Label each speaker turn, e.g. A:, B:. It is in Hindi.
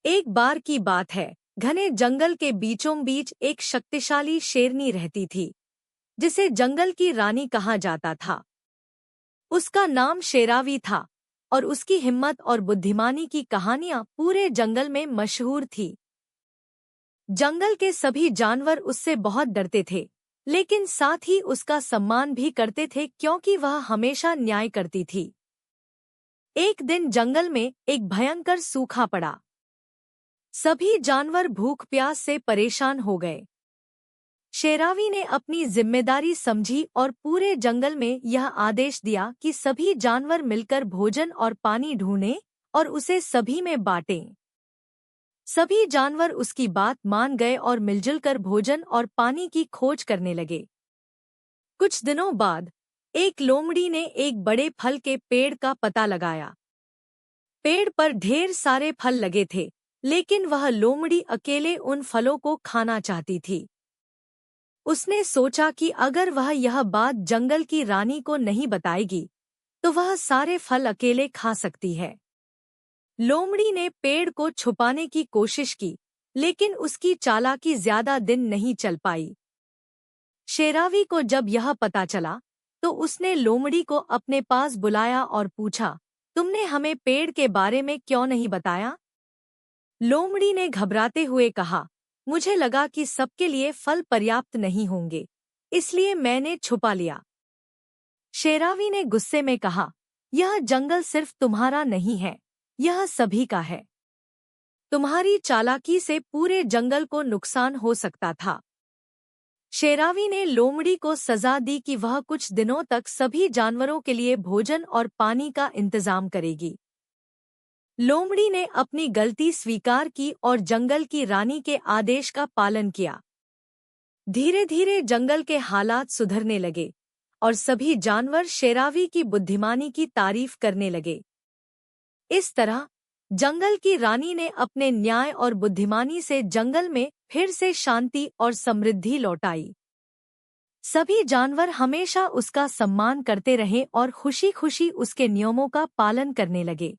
A: एक बार की बात है, घने जंगल के बीचों बीच एक शक्तिशाली शेरनी रहती थी, जिसे जंगल की रानी कहा जाता था। उसका नाम शेरावी था और उसकी हिम्मत और बुद्धिमानी की कहानियां पूरे जंगल में मशहूर थी। जंगल के सभी जानवर उससे बहुत डरते थे, लेकिन साथ ही उसका सम्मान भी करते थे क्योंकि वह हमेशा न्याय करती थी। एक दिन जंगल में एक भयंकर सूखा पड़ा। सभी जानवर भूख प्यास से परेशान हो गए। शेरावी ने अपनी जिम्मेदारी समझी और पूरे जंगल में यह आदेश दिया कि सभी जानवर मिलकर भोजन और पानी ढूंढें और उसे सभी में बांटें। सभी जानवर उसकी बात मान गए और मिलजुल कर भोजन और पानी की खोज करने लगे। कुछ दिनों बाद एक लोमड़ी ने एक बड़े फल के पेड़ का पता लगाया। पेड़ पर ढेर सारे फल लगे थे, लेकिन वह लोमड़ी अकेले उन फलों को खाना चाहती थी। उसने सोचा कि अगर वह यह बात जंगल की रानी को नहीं बताएगी, तो वह सारे फल अकेले खा सकती है। लोमड़ी ने पेड़ को छुपाने की कोशिश की, लेकिन उसकी चालाकी ज्यादा दिन नहीं चल पाई। शेरावी को जब यह पता चला, तो उसने लोमड़ी को अपने पास बुलाया और पूछा, तुमने हमें पेड़ के बारे में क्यों नहीं बताया? लोमड़ी ने घबराते हुए कहा, मुझे लगा कि सबके लिए फल पर्याप्त नहीं होंगे, इसलिए मैंने छुपा लिया। शेरावी ने गुस्से में कहा, यह जंगल सिर्फ तुम्हारा नहीं है, यह सभी का है। तुम्हारी चालाकी से पूरे जंगल को नुकसान हो सकता था। शेरावी ने लोमड़ी को सजा दी कि वह कुछ दिनों तक सभी जानवरों के लिए भोजन और पानी का इंतजाम करेगी। लोमड़ी ने अपनी गलती स्वीकार की और जंगल की रानी के आदेश का पालन किया। धीरे धीरे जंगल के हालात सुधरने लगे और सभी जानवर शेरावी की बुद्धिमानी की तारीफ करने लगे। इस तरह जंगल की रानी ने अपने न्याय और बुद्धिमानी से जंगल में फिर से शांति और समृद्धि लौटाई। सभी जानवर हमेशा उसका सम्मान करते रहे और खुशी खुशी उसके नियमों का पालन करने लगे।